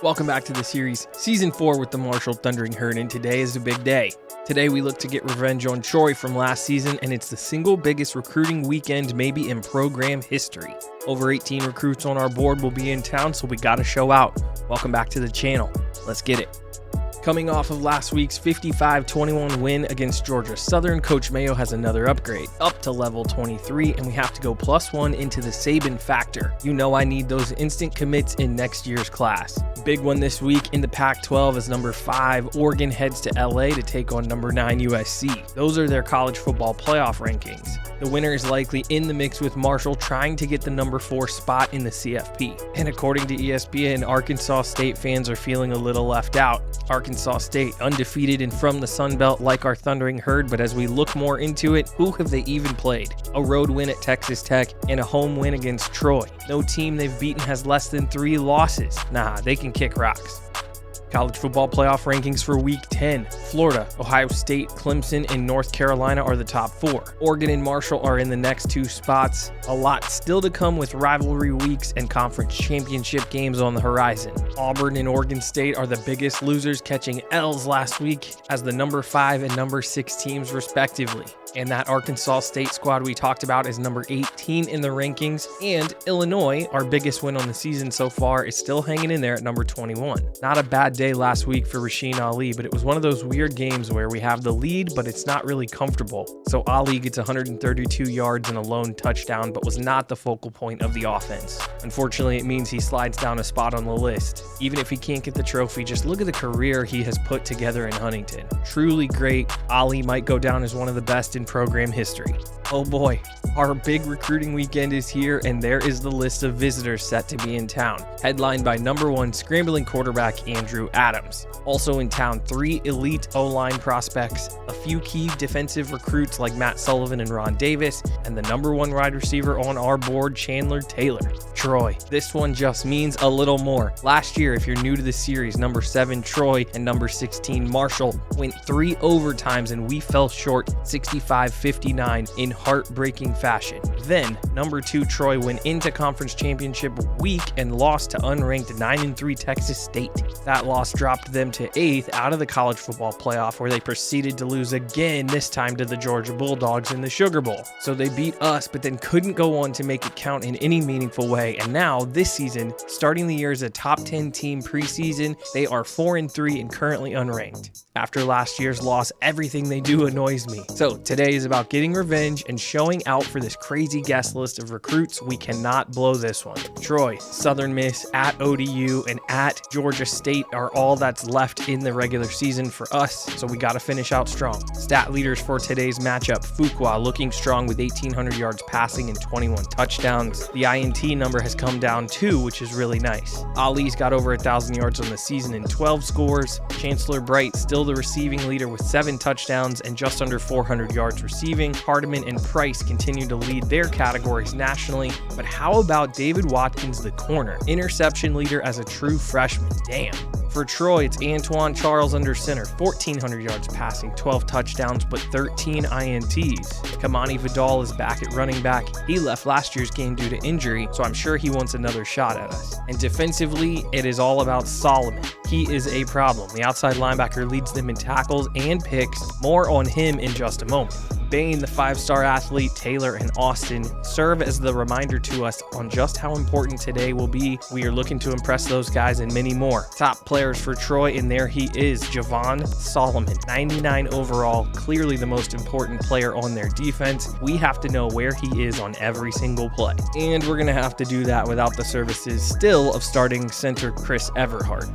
Welcome back to the series, Season 4 with the Marshall Thundering Herd, and today is a big day. Today we look to get revenge on Troy from last season, and it's the single biggest recruiting weekend maybe in program history. Over 18 recruits on our board will be in town, so we gotta show out. Welcome back to the channel. Let's get it. Coming off of last week's 55-21 win against Georgia Southern, Coach Mayo has another upgrade, up to level 23, and we have to go +1 into the Saban factor. You know I need those instant commits in next year's class. Big one this week in the Pac-12 is number 5, Oregon heads to LA to take on number 9, USC. Those are their college football playoff rankings. The winner is likely in the mix with Marshall trying to get the number 4 spot in the CFP. And according to ESPN, Arkansas State fans are feeling a little left out. Arkansas State undefeated and from the Sun Belt like our Thundering Herd, but as we look more into it, who have they even played? A road win at Texas Tech and a home win against Troy. No team they've beaten has less than 3 losses. Nah, they can kick rocks. College football playoff rankings for Week 10. Florida, Ohio State, Clemson, and North Carolina are the top 4. Oregon and Marshall are in the next 2 spots. A lot still to come with rivalry weeks and conference championship games on the horizon. Auburn and Oregon State are the biggest losers, catching L's last week as the number 5 and number 6 teams respectively. And that Arkansas State squad we talked about is number 18 in the rankings. And Illinois, our biggest win on the season so far, is still hanging in there at number 21. Not a bad day last week for Rasheen Ali, but it was one of those weird games where we have the lead, but it's not really comfortable. So Ali gets 132 yards and a lone touchdown, but was not the focal point of the offense. Unfortunately, it means he slides down a spot on the list. Even if he can't get the trophy, just look at the career he has put together in Huntington. Truly great. Ali might go down as one of the best in program history. Oh boy, our big recruiting weekend is here, and there is the list of visitors set to be in town, headlined by number 1 scrambling quarterback Andrew Adams. Also in town, 3 elite O-line prospects, a few key defensive recruits like Matt Sullivan and Ron Davis, and the number 1 wide receiver on our board, Chandler Taylor. Troy. This one just means a little more. Last year, if you're new to the series, number 7 Troy and number 16 Marshall went 3 overtimes, and we fell short 65-59 in heartbreaking fashion. Then, number 2 Troy went into conference championship week and lost to unranked 9-3 Texas State. That loss dropped them to 8th out of the college football playoff, where they proceeded to lose again, this time to the Georgia Bulldogs in the Sugar Bowl. So they beat us, but then couldn't go on to make it count in any meaningful way. And now, this season, starting the year as a top 10 team preseason, they are 4-3 and currently unranked. After last year's loss, everything they do annoys me. So today is about getting revenge and showing out for this crazy guest list of recruits. We cannot blow this one. Troy, Southern Miss, at ODU, and at Georgia State are all that's left in the regular season for us, so we got to finish out strong. Stat leaders for today's matchup: Fuqua looking strong with 1,800 yards passing and 21 touchdowns. The INT number has come down too, which is really nice. Ali's got over 1,000 yards on the season and 12 scores. Chancellor Bright still the receiving leader with 7 touchdowns and just under 400 yards receiving. Hardiman and Price continue to lead their categories nationally, but how about David Watkins, the corner, interception leader as a true freshman? Damn. For Troy, it's Antoine Charles under center, 1,400 yards passing, 12 touchdowns, but 13 INTs. Kamani Vidal is back at running back. He left last year's game due to injury, so I'm sure he wants another shot at us. And defensively, it is all about Solomon. He is a problem. The outside linebacker leads them in tackles and picks. More on him in just a moment. Bain, the 5-star athlete, Taylor, and Austin serve as the reminder to us on just how important today will be. We are looking to impress those guys and many more. Top players for Troy, and there he is, Javon Solomon, 99 overall, clearly the most important player on their defense. We have to know where he is on every single play. And we're going to have to do that without the services still of starting center Chris Everhart.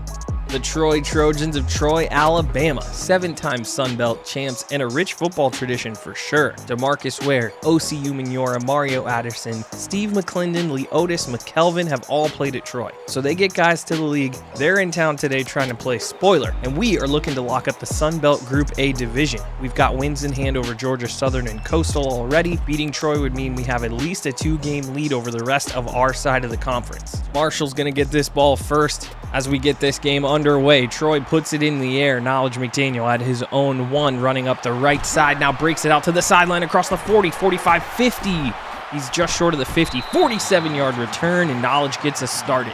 The Troy Trojans of Troy, Alabama, 7-time Sun Belt champs and a rich football tradition for sure. DeMarcus Ware, O.C. Umenyiora, Mario Addison, Steve McClendon, Leotis McKelvin have all played at Troy. So they get guys to the league. They're in town today trying to play spoiler, and we are looking to lock up the Sun Belt Group A division. We've got wins in hand over Georgia Southern and Coastal already. Beating Troy would mean we have at least a 2-game lead over the rest of our side of the conference. Marshall's going to get this ball first. As we get this game underway, Troy puts it in the air. Knowledge McDaniel at his own 1 running up the right side. Now breaks it out to the sideline across the 40, 45, 50. He's just short of the 50. 47-yard return, and Knowledge gets us started.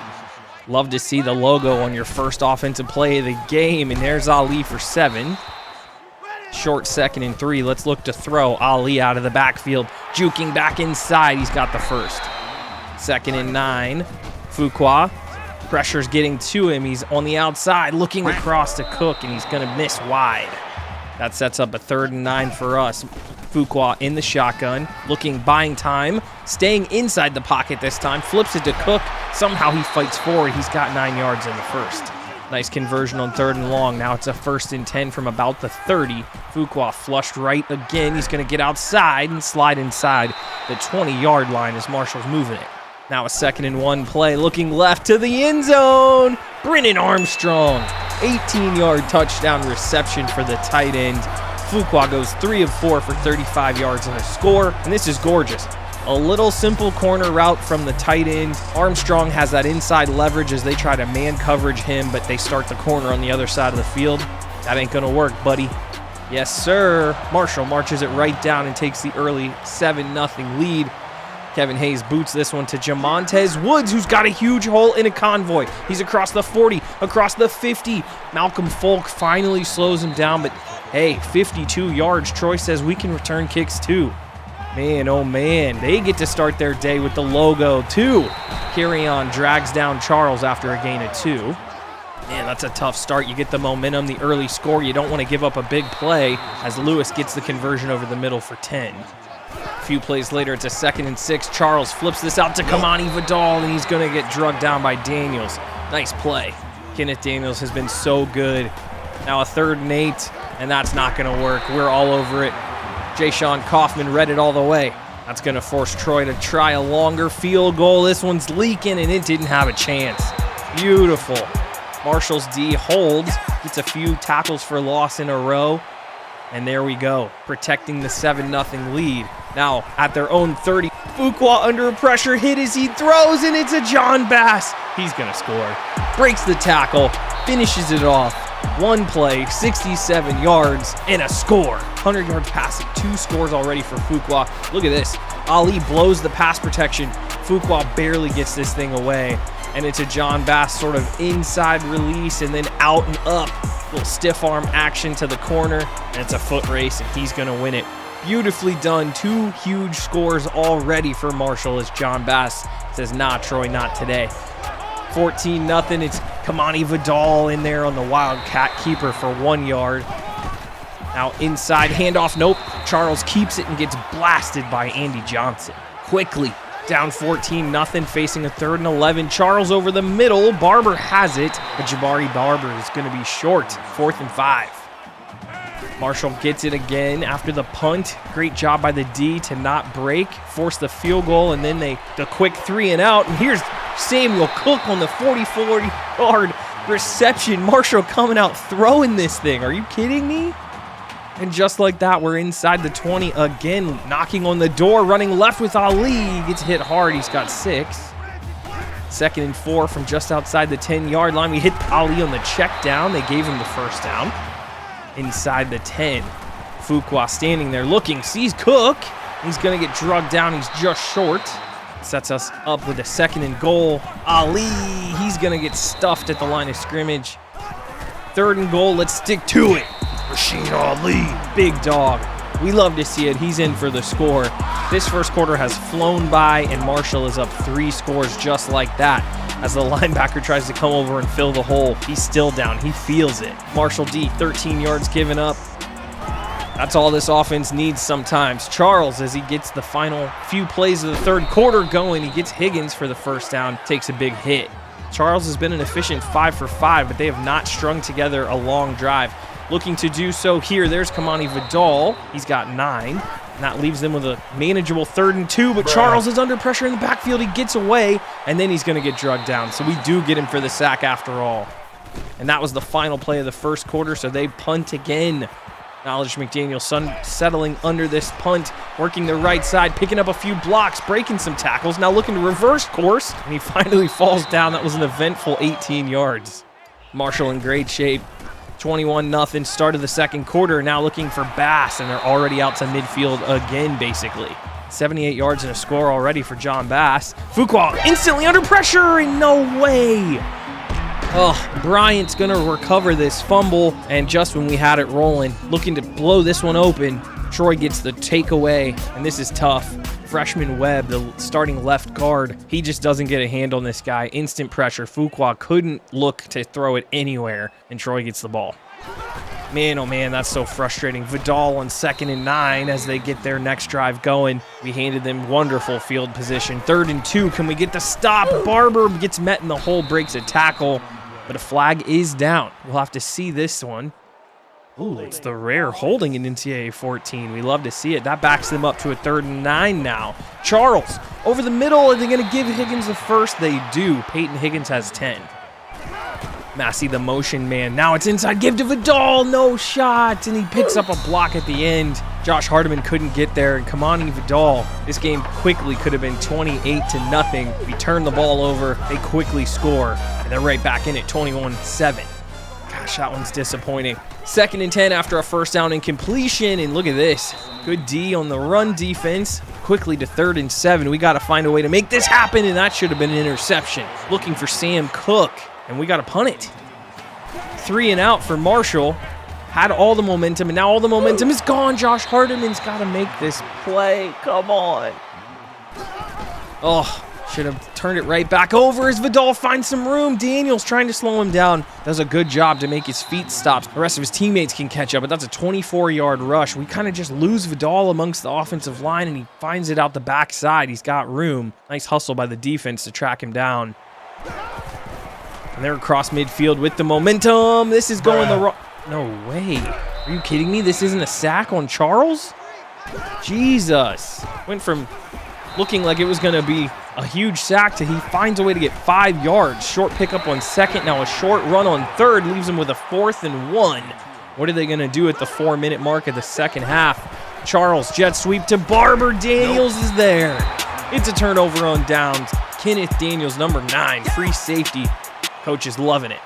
Love to see the logo on your first offensive play of the game, and there's Ali for 7. Short 2nd and 3. Let's look to throw. Ali out of the backfield, juking back inside. He's got the first. 2nd and 9. Fuqua. Pressure's getting to him. He's on the outside, looking across to Cook, and he's going to miss wide. That sets up a 3rd and 9 for us. Fuqua in the shotgun, looking, buying time, staying inside the pocket this time, flips it to Cook. Somehow he fights forward. He's got 9 yards in the first. Nice conversion on 3rd and long. Now it's a 1st and 10 from about the 30. Fuqua flushed right again. He's going to get outside and slide inside the 20-yard line as Marshall's moving it. Now a 2nd and 1 play, looking left to the end zone. Brennan Armstrong, 18-yard touchdown reception for the tight end. Fuqua goes 3 of 4 for 35 yards and a score, and this is gorgeous. A little simple corner route from the tight end. Armstrong has that inside leverage as they try to man coverage him, but they start the corner on the other side of the field. That ain't gonna work, buddy. Yes, sir. Marshall marches it right down and takes the early 7-0 lead. Kevin Hayes boots this one to Jamontez Woods, who's got a huge hole in a convoy. He's across the 40, across the 50. Malcolm Folk finally slows him down, but hey, 52 yards. Troy says we can return kicks too. Man, oh man, they get to start their day with the logo too. Carry on drags down Charles after a gain of 2. Man, that's a tough start. You get the momentum, the early score. You don't want to give up a big play as Lewis gets the conversion over the middle for 10. A few plays later, it's a 2nd and 6. Charles flips this out to Kamani Vidal, and he's going to get drugged down by Daniels. Nice play. Kenneth Daniels has been so good. Now a 3rd and 8, and that's not going to work. We're all over it. Jay-Sean Kaufman read it all the way. That's going to force Troy to try a longer field goal. This one's leaking, and it didn't have a chance. Beautiful. Marshall's D holds, gets a few tackles for loss in a row. And there we go, protecting the 7-0 lead. Now, at their own 30, Fuqua under pressure, hit as he throws, and it's a John Bass. He's going to score. Breaks the tackle, finishes it off. 1 play, 67 yards, and a score. 100 yards passing, 2 scores already for Fuqua. Look at this. Ali blows the pass protection. Fuqua barely gets this thing away. And it's a John Bass sort of inside release and then out and up. Little stiff arm action to the corner, and it's a foot race, and he's going to win it. Beautifully done. 2 huge scores already for Marshall as John Bass says, nah, Troy, not today. 14-0. It's Kamani Vidal in there on the Wildcat keeper for 1 yard. Now inside handoff. Nope. Charles keeps it and gets blasted by Andy Johnson. Quickly. Down 14-0, facing a 3rd and 11. Charles over the middle. Barber has it, but Jabari Barber is going to be short. 4th and 5. Marshall gets it again after the punt. Great job by the D to not break, force the field goal, and then the quick 3 and out. And here's Samuel Cook on the 44-yard reception. Marshall coming out throwing this thing. Are you kidding me? And just like that, we're inside the 20 again, knocking on the door, running left with Ali. He gets hit hard. He's got 6. 2nd and 4 from just outside the 10-yard line. We hit Ali on the check down. They gave him the first down. Inside the 10. Fuqua standing there looking, sees Cook. He's going to get drugged down. He's just short. Sets us up with a 2nd and goal. Ali, he's going to get stuffed at the line of scrimmage. 3rd and goal. Let's stick to it. Rasheen Ali, big dog. We love to see it. He's in for the score. This first quarter has flown by, and Marshall is up 3 scores just like that. As the linebacker tries to come over and fill the hole, he's still down. He feels it. Marshall D, 13 yards given up. That's all this offense needs sometimes. Charles, as he gets the final few plays of the 3rd quarter going, he gets Higgins for the first down, takes a big hit. Charles has been an efficient 5 for 5, but they have not strung together a long drive. Looking to do so here. There's Kamani Vidal. He's got 9. And that leaves them with a manageable 3rd and 2, but Charles is under pressure in the backfield. He gets away, and then he's going to get drugged down. So we do get him for the sack after all. And that was the final play of the first quarter, so they punt again. Knowledge McDaniel settling under this punt, working the right side, picking up a few blocks, breaking some tackles, now looking to reverse course, and he finally falls down. That was an eventful 18 yards. Marshall in great shape. 21-0, start of the 2nd quarter, now looking for Bass, and they're already out to midfield again, basically. 78 yards and a score already for John Bass. Fuqua instantly under pressure, and no way. Oh, Bryant's going to recover this fumble, and just when we had it rolling, looking to blow this one open, Troy gets the takeaway, and this is tough. Freshman Webb, the starting left guard, he just doesn't get a hand on this guy. Instant pressure. Fuqua couldn't look to throw it anywhere, and Troy gets the ball. Man, oh man, that's so frustrating. Vidal on 2nd and 9 as they get their next drive going. We handed them wonderful field position. 3rd and 2, can we get the stop? Barber gets met in the hole, breaks a tackle, but a flag is down. We'll have to see this one. Ooh, it's the rare holding in NCAA 14. We love to see it. That backs them up to a 3rd and 9 now. Charles, over the middle. Are they going to give Higgins the first? They do. Peyton Higgins has 10. Massey, the motion man. Now it's inside. Give to Vidal. No shot. And he picks up a block at the end. Josh Hardiman couldn't get there. And Kamani Vidal, this game quickly could have been 28-0. We turn the ball over. They quickly score. And they're right back in it, 21-7. Gosh, that one's disappointing. 2nd and 10 after a first down incompletion, and look at this. Good D on the run defense. Quickly to 3rd and 7. We got to find a way to make this happen, and that should have been an interception. Looking for Sam Cook, and we got to punt it. 3 and out for Marshall. Had all the momentum, and now all the momentum is gone. Josh Hardiman's got to make this play. Come on. Oh. Should have turned it right back over as Vidal finds some room. Daniels trying to slow him down. Does a good job to make his feet stop. The rest of his teammates can catch up, but that's a 24-yard rush. We kind of just lose Vidal amongst the offensive line, and he finds it out the backside. He's got room. Nice hustle by the defense to track him down. And they're across midfield with the momentum. This is going the wrong... No way. Are you kidding me? This isn't a sack on Charles? Jesus. Went from looking like it was going to be a huge sack to he finds a way to get 5 yards. Short pickup on 2nd, now a short run on 3rd, leaves him with a 4th and 1. What are they going to do at the 4-minute mark of the second half? Charles, jet sweep to Barber. Daniels is there. It's a turnover on downs. Kenneth Daniels, number 9, free safety. Coach is loving it.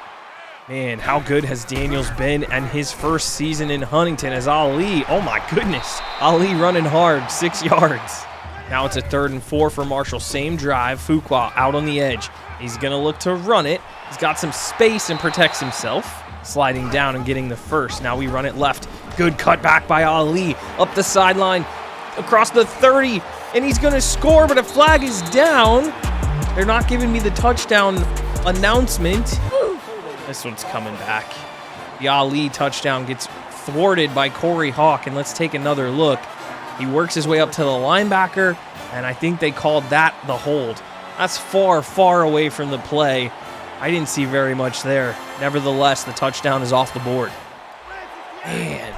Man, how good has Daniels been in his first season in Huntington as Ali? Oh my goodness. Ali running hard, 6 yards. Now it's a 3rd and 4 for Marshall. Same drive. Fuqua out on the edge. He's going to look to run it. He's got some space and protects himself. Sliding down and getting the first. Now we run it left. Good cut back by Ali. Up the sideline. Across the 30. And he's going to score, but a flag is down. They're not giving me the touchdown announcement. This one's coming back. The Ali touchdown gets thwarted by Corey Hawk. And let's take another look. He works his way up to the linebacker, and I think they called that the hold. That's far, far away from the play. I didn't see very much there. Nevertheless, the touchdown is off the board. Man,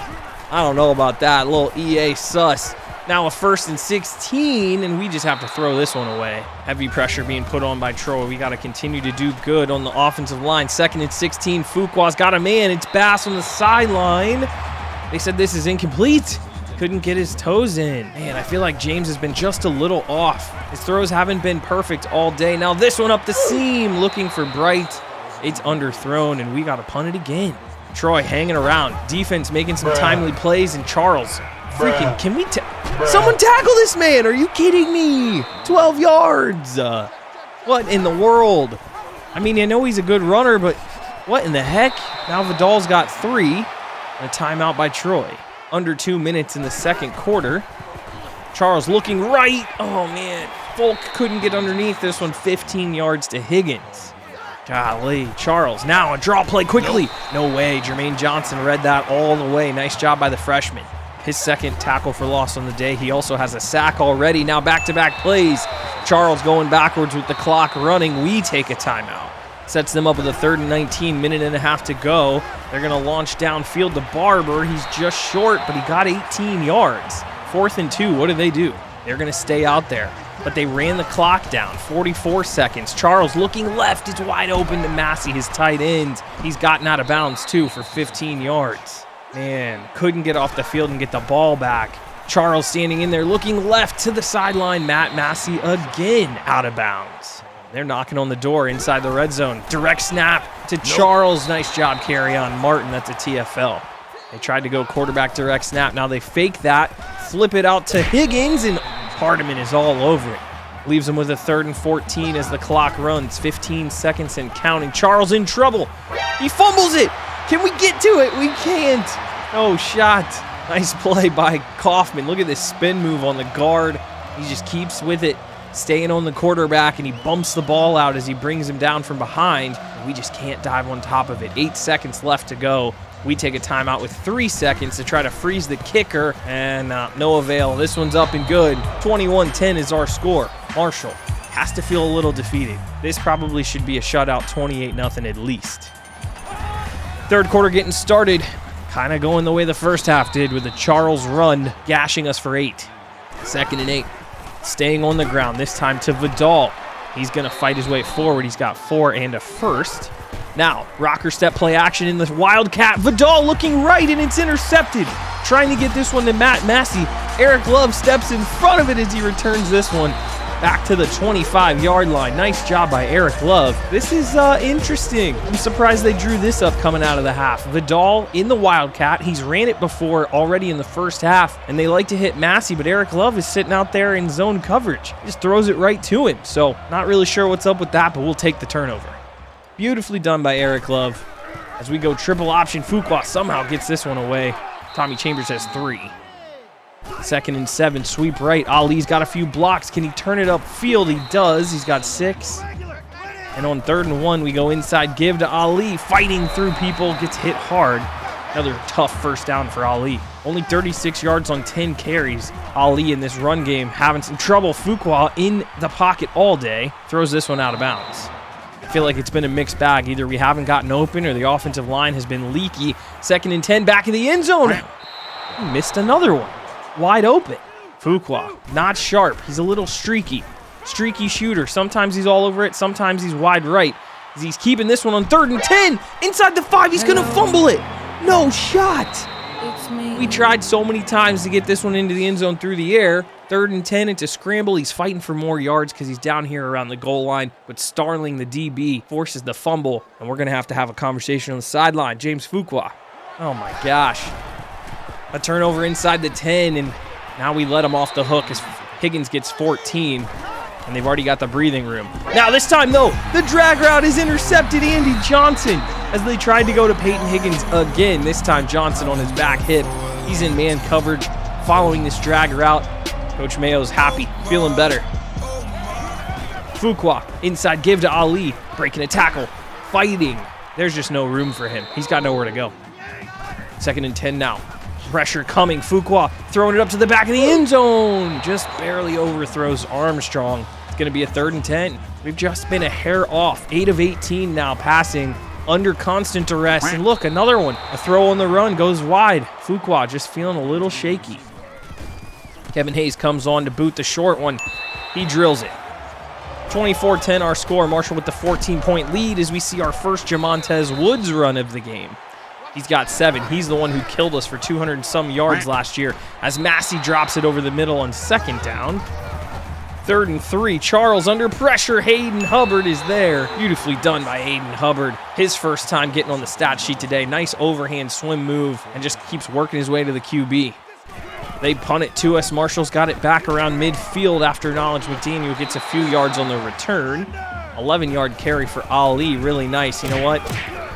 I don't know about that. A little EA sus. Now a 1st and 16, and we just have to throw this one away. Heavy pressure being put on by Troy. We got to continue to do good on the offensive line. 2nd and 16, Fuqua's got a man. It's Bass on the sideline. They said this is incomplete. Couldn't get his toes in. Man, I feel like James has been just a little off. His throws haven't been perfect all day. Now this one up the seam, looking for Bright. It's underthrown, and we got to punt it again. Troy hanging around. Defense making some timely plays, and Charles freaking, can we someone tackle this man? Are you kidding me? 12 yards. What in the world? I mean, I know he's a good runner, but what in the heck? Now Vidal's got 3, and a timeout by Troy. Under 2 minutes in the second quarter. Charles looking right. Oh, man. Folk couldn't get underneath this one. 15 yards to Higgins. Golly. Charles now a draw play quickly. No way. Jermaine Johnson read that all the way. Nice job by the freshman. His 2nd tackle for loss on the day. He also has a sack already. Now back-to-back plays. Charles going backwards with the clock running. We take a timeout. Sets them up with a 3rd and 19, minute and a half to go. They're going to launch downfield to Barber. He's just short, but he got 18 yards. 4th and 2, what do? They're going to stay out there. But they ran the clock down, 44 seconds. Charles looking left. It's wide open to Massey, his tight end. He's gotten out of bounds, too, for 15 yards. Man, couldn't get off the field and get the ball back. Charles standing in there looking left to the sideline. Matt Massey again out of bounds. They're knocking on the door inside the red zone. Direct snap to Charles. Nice job, carry on Martin. That's a TFL. They tried to go quarterback direct snap. Now they fake that, flip it out to Higgins, and Hardiman is all over it. Leaves him with a 3rd and 14 as the clock runs. 15 seconds and counting. Charles in trouble. He fumbles it. Can we get to it? We can't. No shot. Nice play by Kaufman. Look at this spin move on the guard. He just keeps with it, staying on the quarterback, and he bumps the ball out as he brings him down from behind. And we just can't dive on top of it. 8 seconds left to go. We take a timeout with 3 seconds to try to freeze the kicker, and no avail. This one's up and good. 21-10 is our score. Marshall has to feel a little defeated. This probably should be a shutout, 28-0 at least. Third quarter getting started. Kind of going the way the first half did with the Charles run, gashing us for 8. 2nd and 8. Staying on the ground, this time to Vidal. He's going to fight his way forward. He's got 4 and a first. Now, rocker step play action in the Wildcat. Vidal looking right, and it's intercepted. Trying to get this one to Matt Massey. Eric Love steps in front of it as he returns this one back to the 25-yard line. Nice job by Eric Love. This is interesting. I'm surprised they drew this up coming out of the half. Vidal in the Wildcat. He's ran it before already in the first half, and they like to hit Massey, but Eric Love is sitting out there in zone coverage. He just throws it right to him. So not really sure what's up with that, but we'll take the turnover. Beautifully done by Eric Love. As we go triple option, Fuqua somehow gets this one away. Tommy Chambers has 3. 2nd and 7, sweep right. Ali's got a few blocks. Can he turn it upfield? He does. He's got 6. And on 3rd and 1, we go inside, give to Ali. Fighting through people, gets hit hard. Another tough first down for Ali. Only 36 yards on 10 carries. Ali in this run game having some trouble. Fuqua in the pocket all day. Throws this one out of bounds. I feel like it's been a mixed bag. Either we haven't gotten open or the offensive line has been leaky. 2nd and 10, back in the end zone. He missed another one. Wide open. Fuqua, not sharp. He's a little streaky. Streaky shooter. Sometimes he's all over it. Sometimes he's wide right. As he's keeping this one on 3rd and 10. Inside the 5, he's going to fumble it. No shot. We tried so many times to get this one into the end zone through the air. 3rd and 10, it's a scramble. He's fighting for more yards because he's down here around the goal line. But Starling, the DB, forces the fumble. And we're going to have a conversation on the sideline. James Fuqua. Oh, my gosh. A turnover inside the 10, and now we let him off the hook as Higgins gets 14, and they've already got the breathing room. Now this time, though, the drag route is intercepted. Andy Johnson, as they tried to go to Peyton Higgins again. This time, Johnson on his back hip. He's in man coverage following this drag route. Coach Mayo's happy, feeling better. Fuqua, inside give to Ali, breaking a tackle, fighting. There's just no room for him. He's got nowhere to go. 2nd and 10 now. Pressure coming. Fuqua throwing it up to the back of the end zone. Just barely overthrows Armstrong. It's going to be a 3rd and 10. We've just been a hair off. 8 of 18 now passing under constant duress. And look, another one. A throw on the run goes wide. Fuqua just feeling a little shaky. Kevin Hayes comes on to boot the short one. He drills it. 24-10 our score. Marshall with the 14-point lead as we see our first Jamontez Woods run of the game. He's got 7. He's the one who killed us for 200 and some yards last year as Massey drops it over the middle on 2nd down. 3rd and 3. Charles under pressure. Hayden Hubbard is there. Beautifully done by Hayden Hubbard. His first time getting on the stat sheet today. Nice overhand swim move and just keeps working his way to the QB. They punt it to us. Marshall's got it back around midfield after Knowledge McDaniel gets a few yards on the return. 11-yard carry for Ali. Really nice. You know what?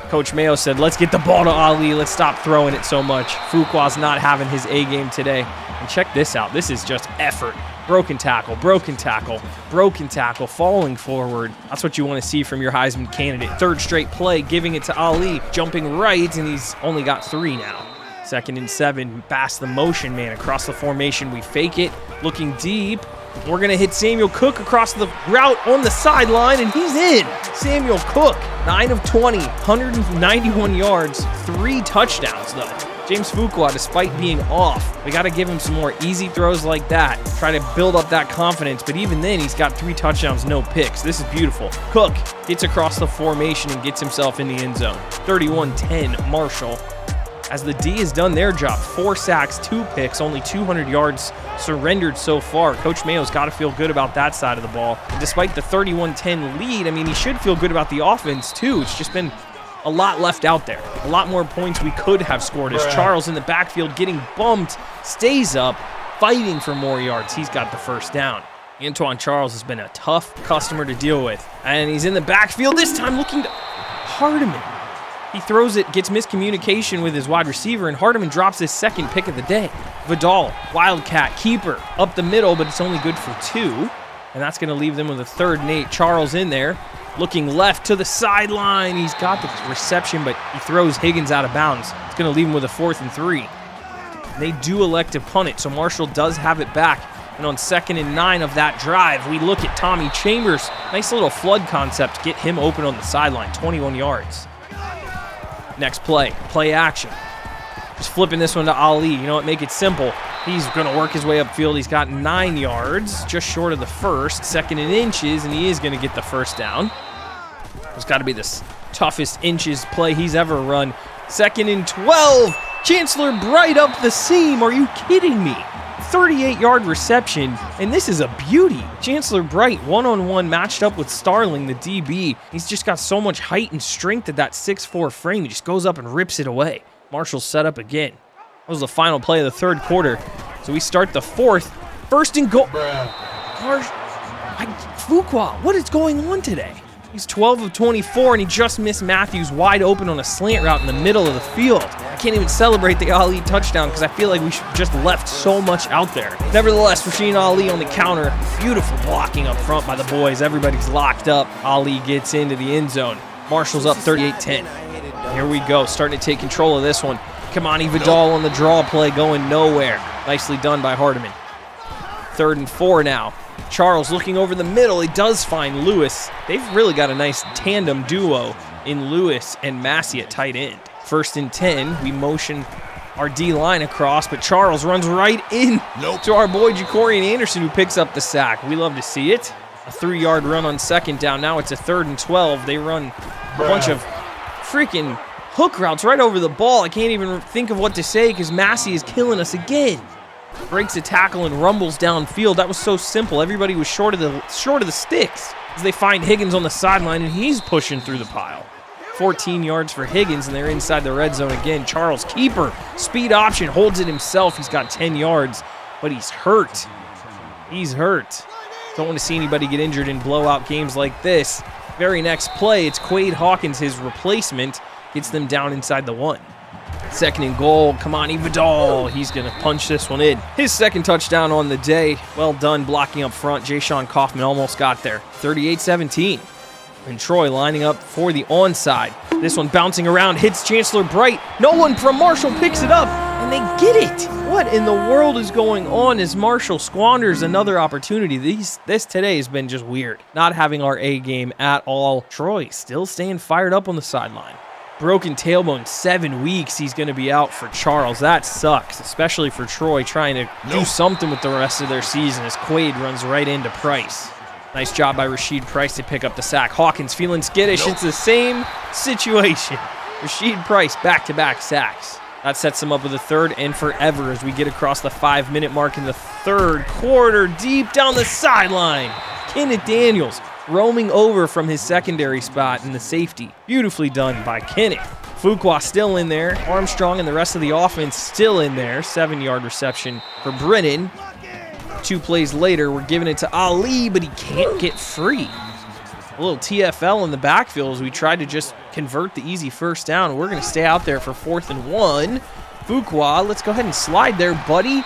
Coach Mayo said, let's get the ball to Ali. Let's stop throwing it so much. Fuqua's not having his A game today. And check this out. This is just effort. Broken tackle, broken tackle, broken tackle, falling forward. That's what you want to see from your Heisman candidate. 3rd straight play, giving it to Ali, jumping right, and he's only got 3 now. 2nd and 7, Bass the motion man across the formation. We fake it, looking deep. We're going to hit Samuel Cook across the route on the sideline, and he's in. Samuel Cook, 9 of 20, 191 yards, 3 touchdowns, though. James Fuqua, despite being off, we got to give him some more easy throws like that. Try to build up that confidence, but even then, he's got 3 touchdowns, no picks. This is beautiful. Cook gets across the formation and gets himself in the end zone. 31-10, Marshall. As the D has done their job, 4 sacks, 2 picks, only 200 yards surrendered so far. Coach Mayo's got to feel good about that side of the ball. And despite the 31-10 lead, I mean, he should feel good about the offense too. It's just been a lot left out there. A lot more points we could have scored as Charles in the backfield getting bumped, stays up, fighting for more yards. He's got the first down. Antoine Charles has been a tough customer to deal with. And he's in the backfield, this time looking to Hardiman. He throws it, gets miscommunication with his wide receiver, and Hardiman drops his second pick of the day. Vidal, Wildcat, keeper, up the middle, but it's only good for 2. And that's going to leave them with a 3rd and 8. Charles in there, looking left to the sideline. He's got the reception, but he throws Higgins out of bounds. It's going to leave him with a 4th and 3. They do elect to punt it, so Marshall does have it back. And on 2nd and 9 of that drive, we look at Tommy Chambers. Nice little flood concept. Get him open on the sideline, 21 yards. Next play action. Just flipping this one to Ali. You know what, make it simple. He's going to work his way upfield. He's got 9 yards, just short of the first. 2nd and inches, and he is going to get the first down. It's got to be the toughest inches play he's ever run. 2nd and 12. Chancellor Bright up the seam. Are you kidding me? 38-yard reception, and this is a beauty. Chancellor Bright one-on-one matched up with Starling, the DB. He's just got so much height and strength at that 6'4" frame. He just goes up and rips it away. Marshall's set up again. That was the final play of the 3rd quarter. So we start the 4th. 1st and goal. Fuqua, what is going on today? He's 12 of 24, and he just missed Matthews wide open on a slant route in the middle of the field. I can't even celebrate the Ali touchdown because I feel like we just left so much out there. Nevertheless, Rasheen Ali on the counter. Beautiful blocking up front by the boys. Everybody's locked up. Ali gets into the end zone. Marshall's up 38-10. Here we go, starting to take control of this one. Kamani Vidal on the draw play going nowhere. Nicely done by Hardiman. 3rd and 4 now. Charles looking over the middle. He does find Lewis. They've really got a nice tandem duo in Lewis and Massey at tight end. 1st and 10. We motion our D-line across, but Charles runs right in to our boy Jacorian Anderson, who picks up the sack. We love to see it. A 3-yard run on 2nd down. Now it's a 3rd and 12. They run a bunch of freaking hook routes right over the ball. I can't even think of what to say because Massey is killing us again. Breaks a tackle and rumbles downfield. That was so simple. Everybody was short of the sticks as they find Higgins on the sideline, and he's pushing through the pile. 14 yards for Higgins, and they're inside the red zone again. Charles, keeper, speed option, holds it himself. He's got 10 yards, but he's hurt. He's hurt. Don't want to see anybody get injured in blowout games like this. Very next play, it's Quade Hawkins, his replacement, gets them down inside the 1. 2nd and goal, Kamani Vidal. He's going to punch this one in. His 2nd touchdown on the day. Well done blocking up front. Jay-Sean Kaufman almost got there. 38-17. And Troy lining up for the onside. This one bouncing around, hits Chancellor Bright. No one from Marshall picks it up, and they get it. What in the world is going on as Marshall squanders another opportunity? This today has been just weird. Not having our A game at all. Troy still staying fired up on the sideline. Broken tailbone, 7 weeks. He's going to be out for Charles. That sucks, especially for Troy trying to do something with the rest of their season as Quade runs right into Price. Nice job by Rasheed Price to pick up the sack. Hawkins feeling skittish. It's the same situation. Rasheed Price back-to-back sacks. That sets him up with a 3rd and forever as we get across the 5-minute mark in the 3rd quarter. Deep down the sideline, Kenneth Daniels roaming over from his secondary spot in the safety. Beautifully done by Kenneth. Fuqua still in there. Armstrong and the rest of the offense still in there. 7-yard reception for Brennan. 2 plays later, we're giving it to Ali, but he can't get free. A little TFL in the backfield as we tried to just convert the easy first down. We're going to stay out there for 4th and 1. Fuqua, let's go ahead and slide there, buddy.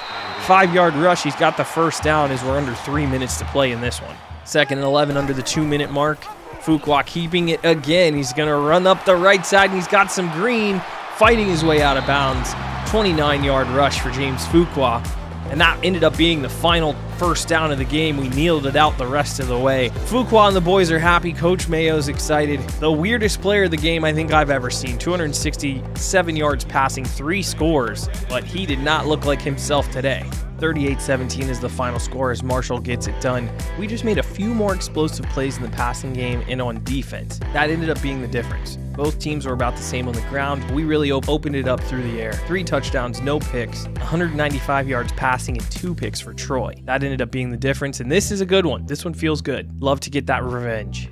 5-yard rush. He's got the first down as we're under 3 minutes to play in this one. 2nd and 11 under the 2-minute mark. Fuqua keeping it again. He's going to run up the right side, and he's got some green, fighting his way out of bounds. 29-yard rush for James Fuqua. And that ended up being the final first down of the game. We kneeled it out the rest of the way. Fuqua and the boys are happy. Coach Mayo's excited. The weirdest player of the game I think I've ever seen. 267 yards passing, 3 scores, but he did not look like himself today. 38-17 is the final score as Marshall gets it done. We just made a few more explosive plays in the passing game and on defense. That ended up being the difference. Both teams were about the same on the ground, but we really opened it up through the air. 3 touchdowns, no picks, 195 yards passing, and 2 picks for Troy. That ended up being the difference, and this is a good one. This one feels good. Love to get that revenge.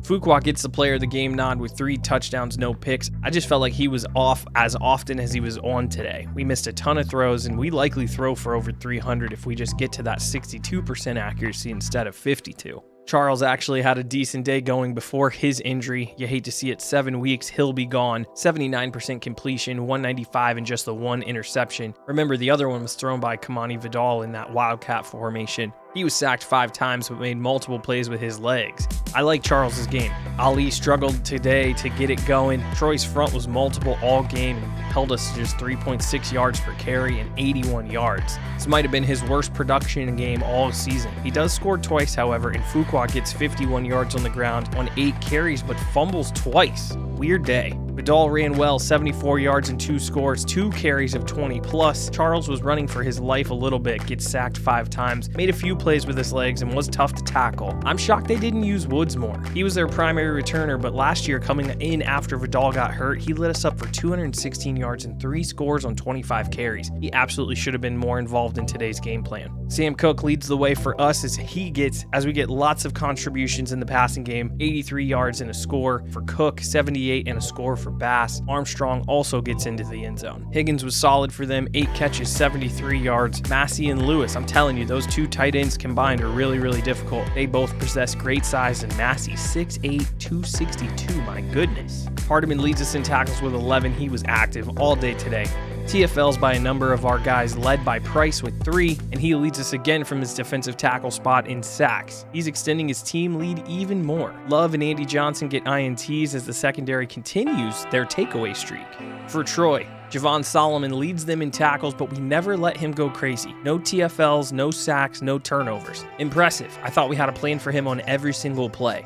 Fuqua gets the player of the game nod with 3 touchdowns, no picks. I just felt like he was off as often as he was on today. We missed a ton of throws, and we likely throw for over 300 if we just get to that 62% accuracy instead of 52. Charles actually had a decent day going before his injury. You hate to see it, 7 weeks, he'll be gone. 79% completion, 195 and just the 1 interception. Remember, the other one was thrown by Kamani Vidal in that Wildcat formation. He was sacked 5 times but made multiple plays with his legs. I like Charles's game. Ali struggled today to get it going. Troy's front was multiple all game and held us to just 3.6 yards per carry and 81 yards. This might have been his worst production game all season. He does score twice, however, and Fuqua gets 51 yards on the ground on 8 carries but fumbles twice. Weird day. Vidal ran well, 74 yards and 2 scores, 2 carries of 20 plus. Charles was running for his life a little bit, gets sacked 5 times, made a few plays with his legs and was tough to tackle. I'm shocked they didn't use Woods more. He was their primary returner, but last year coming in after Vidal got hurt, he lit us up for 216 yards and 3 scores on 25 carries. He absolutely should have been more involved in today's game plan. Sam Cook leads the way for us as we get lots of contributions in the passing game, 83 yards and a score for Cook, 78 and a score for Bass. Armstrong also gets into the end zone. Higgins was solid for them, 8 catches, 73 yards. Massey and Lewis, I'm telling you, those 2 tight ends combined are really, really difficult. They both possess great size, and Massey, 6'8", 262, my goodness. Hardiman leads us in tackles with 11. He was active all day today. TFLs by a number of our guys, led by Price with 3, and he leads us again from his defensive tackle spot in sacks. He's extending his team lead even more. Love and Andy Johnson get INTs as the secondary continues their takeaway streak. For Troy, Javon Solomon leads them in tackles, but we never let him go crazy. No TFLs, no sacks, no turnovers. Impressive. I thought we had a plan for him on every single play.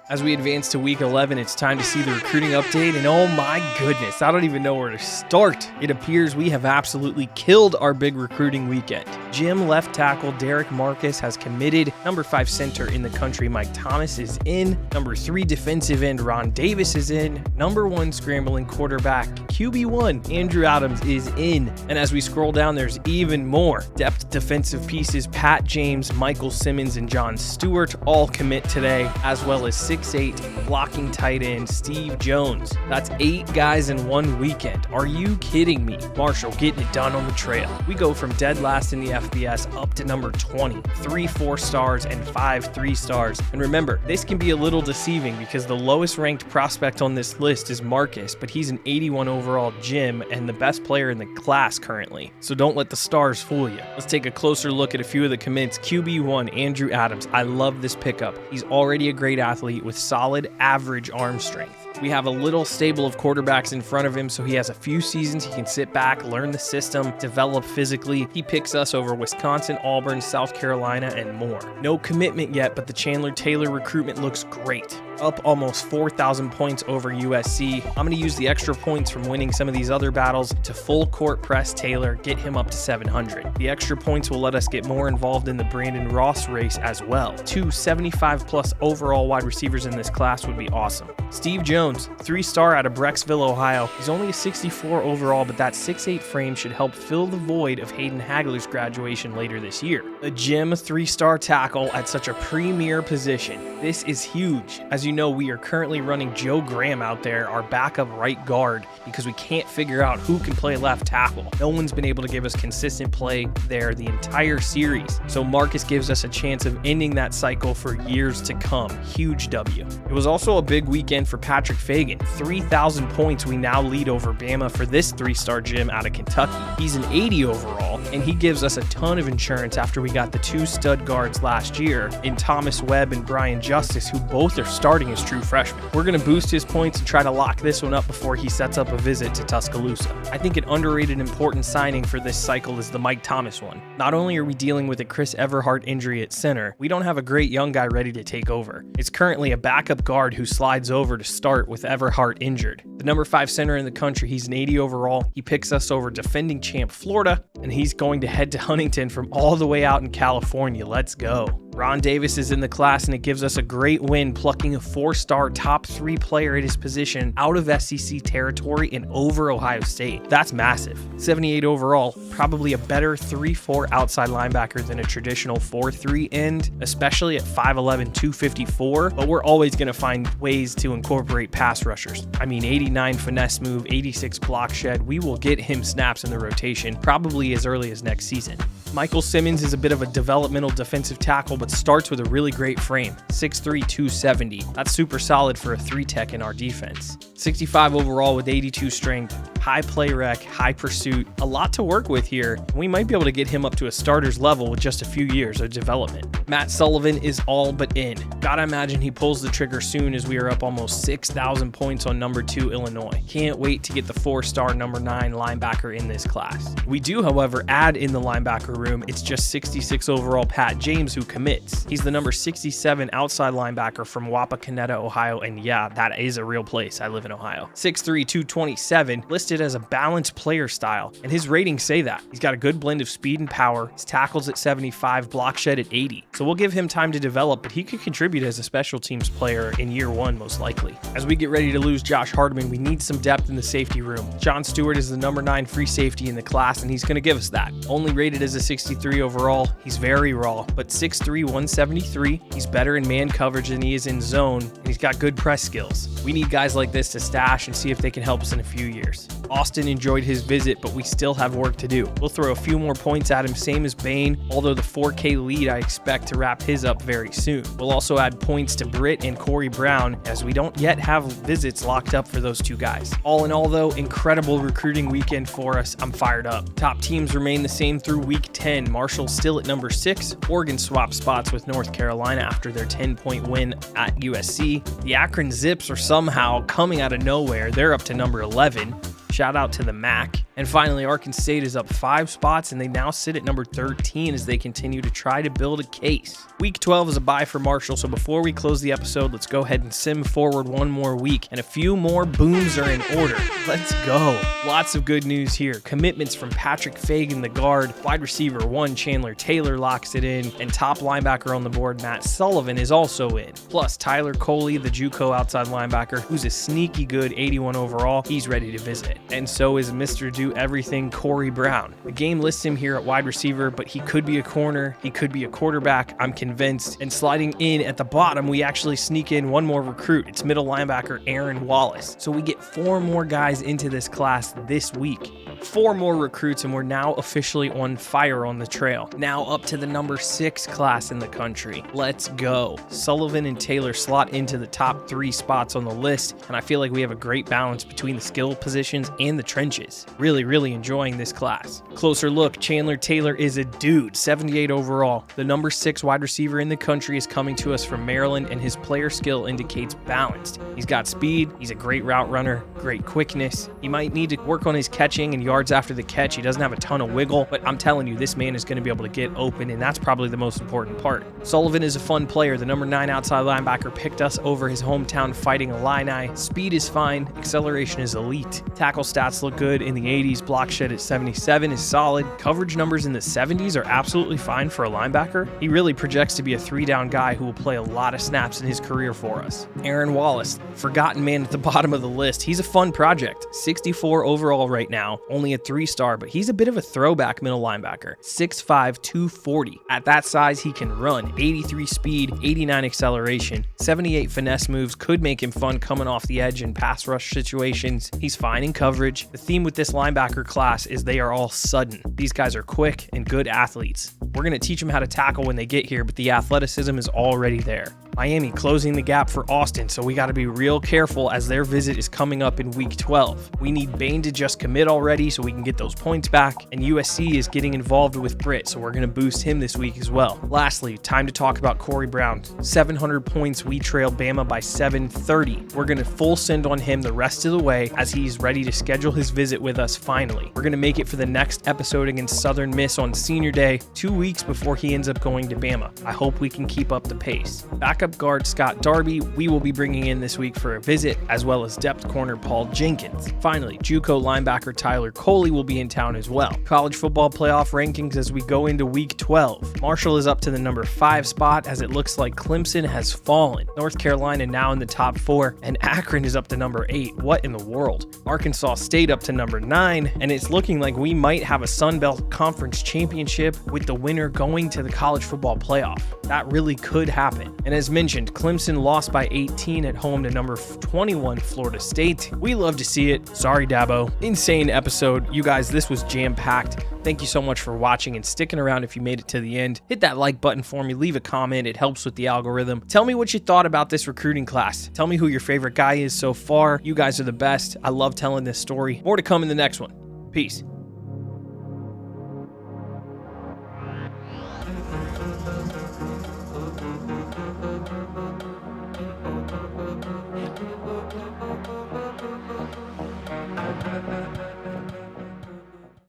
As we advance to week 11, it's time to see the recruiting update, and oh my goodness, I don't even know where to start. It appears we have absolutely killed our big recruiting weekend. Jim left tackle Derek Marcus has committed. Number 5 center in the country Mike Thomas is in. Number 3 defensive end Ron Davis is in. Number 1 scrambling quarterback QB1 Andrew Adams is in. And as we scroll down, there's even more. Depth defensive pieces Pat James, Michael Simmons, and John Stewart all commit today, as well as 6'8" blocking tight end Steve Jones. That's 8 guys in one weekend. Are you kidding me? Marshall getting it done on the trail. We go from dead last in the FBS up to number 20, 3 4 stars and 5 3 stars. And remember, this can be a little deceiving because the lowest ranked prospect on this list is Marcus, but he's an 81 overall Jim and the best player in the class currently. So don't let the stars fool you. Let's take a closer look at a few of the commits. QB1 Andrew Adams. I love this pickup. He's already a great athlete with solid average arm strength. We have a little stable of quarterbacks in front of him, so he has a few seasons he can sit back, learn the system, develop physically. He picks us over Wisconsin, Auburn, South Carolina, and more. No commitment yet, but the Chandler Taylor recruitment looks great. Up almost 4,000 points over USC. I'm going to use the extra points from winning some of these other battles to full court press Taylor, get him up to 700. The extra points will let us get more involved in the Brandon Ross race as well. 2 75-plus overall wide receivers in this class would be awesome. Steve Jones, 3-star out of Brecksville, Ohio. He's only a 64 overall, but that 6'8" frame should help fill the void of Hayden Hagler's graduation later this year. A Jim 3-star tackle at such a premier position. This is huge. As you know, we are currently running Joe Graham out there, our backup right guard, because we can't figure out who can play left tackle. No one's been able to give us consistent play there the entire series. So Marcus gives us a chance of ending that cycle for years to come. Huge W. It was also a big weekend for Patrick Fagan. 3,000 points we now lead over Bama for this 3-star Jim out of Kentucky. He's an 80 overall, and he gives us a ton of insurance after we got the 2 stud guards last year in Thomas Webb and Brian Justice, who both are starting as true freshmen. We're going to boost his points and try to lock this one up before he sets up a visit to Tuscaloosa. I think an underrated important signing for this cycle is the Mike Thomas one. Not only are we dealing with a Chris Everhart injury at center, we don't have a great young guy ready to take over. It's currently a backup guard who slides over to start with Everhart injured. The number 5 center in the country, he's an 80 overall. He picks us over defending champ Florida, and he's going to head to Huntington from all the way out in California. Let's go. Ron Davis is in the class, and it gives us a great win, plucking a 4-star top 3 player at his position out of SEC territory and over Ohio State. That's massive. 78 overall, probably a better 3-4 outside linebacker than a traditional 4-3 end, especially at 5'11", 254, but we're always going to find ways to incorporate pass rushers. I mean, 89 finesse move, 86 block shed. We will get him snaps in the rotation, probably as early as next season. Michael Simmons is a bit of a developmental defensive tackle, but starts with a really great frame, 6'3", 270. That's super solid for a 3-tech in our defense. 65 overall with 82 strength, high play rec, high pursuit, a lot to work with here. We might be able to get him up to a starter's level with just a few years of development. Matt Sullivan is all but in. Gotta imagine he pulls the trigger soon, as we are up almost 6,000 points on number 2 Illinois. Can't wait to get the 4-star number 9 linebacker in this class. We do, however, add in the linebacker room. It's just 66 overall Pat James who commits. He's the number 67 outside linebacker from Wapakoneta, Ohio, and yeah, that is a real place. I live in Ohio. 6'3", 227, listed as a balanced player style, and his ratings say that. He's got a good blend of speed and power. His tackles at 75, block shed at 80. So we'll give him time to develop, but he could contribute as a special teams player in year 1 most likely. As we get ready to lose Josh Hardman, we need some depth in the safety room. John Stewart is the number 9 free safety in the class, and he's going to give us that. Only rated as a 63 overall. He's very raw, but 6'3", 173. He's better in man coverage than he is in zone, and he's got good press skills. We need guys like this to stash and see if they can help us in a few years. Austin enjoyed his visit, but we still have work to do. We'll throw a few more points at him, same as Bain, although the 4K lead I expect to wrap his up very soon. We'll also add points to Britt and Corey Brown, as we don't yet have visits locked up for those 2 guys. All in all, though, incredible recruiting weekend for us. I'm fired up. Top teams remain the same through week 10. Marshall still at number 6. Oregon swapped spots with North Carolina after their 10-point win at USC. The Akron Zips are somehow coming out of nowhere. They're up to number 11. Shout out to the MAC. And finally, Arkansas State is up 5 spots, and they now sit at number 13 as they continue to try to build a case. Week 12 is a bye for Marshall, so before we close the episode, let's go ahead and sim forward one more week, and a few more booms are in order. Let's go. Lots of good news here. Commitments from Patrick Fagan, the guard, wide receiver 1 Chandler Taylor locks it in, and top linebacker on the board Matt Sullivan is also in. Plus Tyler Coley, the JUCO outside linebacker, who's a sneaky good 81 overall. He's ready to visit. And so is Mr. Do Everything Corey Brown. The game lists him here at wide receiver, but he could be a corner, he could be a quarterback, I'm convinced. And sliding in at the bottom, we actually sneak in one more recruit. It's middle linebacker Aaron Wallace. So we get 4 more guys into this class this week. 4 more recruits, and we're now officially on fire on the trail. Now up to the number 6 class in the country. Let's go. Sullivan and Taylor slot into the top 3 spots on the list, and I feel like we have a great balance between the skill positions and the trenches. Really enjoying this class. Closer look, Chandler Taylor is a dude, 78 overall. The number 6 wide receiver in the country is coming to us from Maryland, and his player skill indicates balanced. He's got speed, he's a great route runner, great quickness. He might need to work on his catching and yards after the catch. He doesn't have a ton of wiggle, but I'm telling you, this man is going to be able to get open, and that's probably the most important part. Sullivan is a fun player. The number 9 outside linebacker picked us over his hometown Fighting Illini. Speed is fine, acceleration is elite. Tackle stats look good in the 80s, block shed at 77 is solid. Coverage numbers in the 70s are absolutely fine for a linebacker. He really projects to be a 3-down guy who will play a lot of snaps in his career for us. Aaron Wallace, forgotten man at the bottom of the list. He's a fun project. 64 overall right now, only a 3-star, but he's a bit of a throwback middle linebacker. 6'5", 240. At that size, he can run. 83 speed, 89 acceleration, 78 finesse moves, could make him fun coming off the edge in pass rush situations. He's fine in coverage. The theme with this linebacker class is they are all sudden. These guys are quick and good athletes. We're going to teach them how to tackle when they get here, but the athleticism is already there. Miami closing the gap for Austin, so we got to be real careful as their visit is coming up in week 12. We need Bain to just commit already so we can get those points back, and USC is getting involved with Britt, so we're going to boost him this week as well. Lastly, time to talk about Corey Brown. 700 points, we trail Bama by 730. We're going to full send on him the rest of the way as he's ready to schedule his visit with us finally. We're going to make it for the next episode against Southern Miss on Senior Day, 2 weeks before he ends up going to Bama. I hope we can keep up the pace. Backup backup guard Scott Darby we will be bringing in this week for a visit, as well as depth corner Paul Jenkins. Finally, JUCO linebacker Tyler Coley will be in town as well. College football playoff rankings as we go into week 12. Marshall is up to the number 5 spot as it looks like Clemson has fallen. North Carolina now in the top 4, and Akron is up to number 8. What in the world? Arkansas State up to number 9, and it's looking like we might have a Sun Belt Conference championship with the winner going to the college football playoff. That really could happen. And as mentioned, Clemson lost by 18 at home to number 21 Florida State. We love to see it. Sorry, Dabo. Insane episode. You guys, this was jam-packed. Thank you so much for watching and sticking around if you made it to the end. Hit that like button for me. Leave a comment. It helps with the algorithm. Tell me what you thought about this recruiting class. Tell me who your favorite guy is so far. You guys are the best. I love telling this story. More to come in the next one. Peace.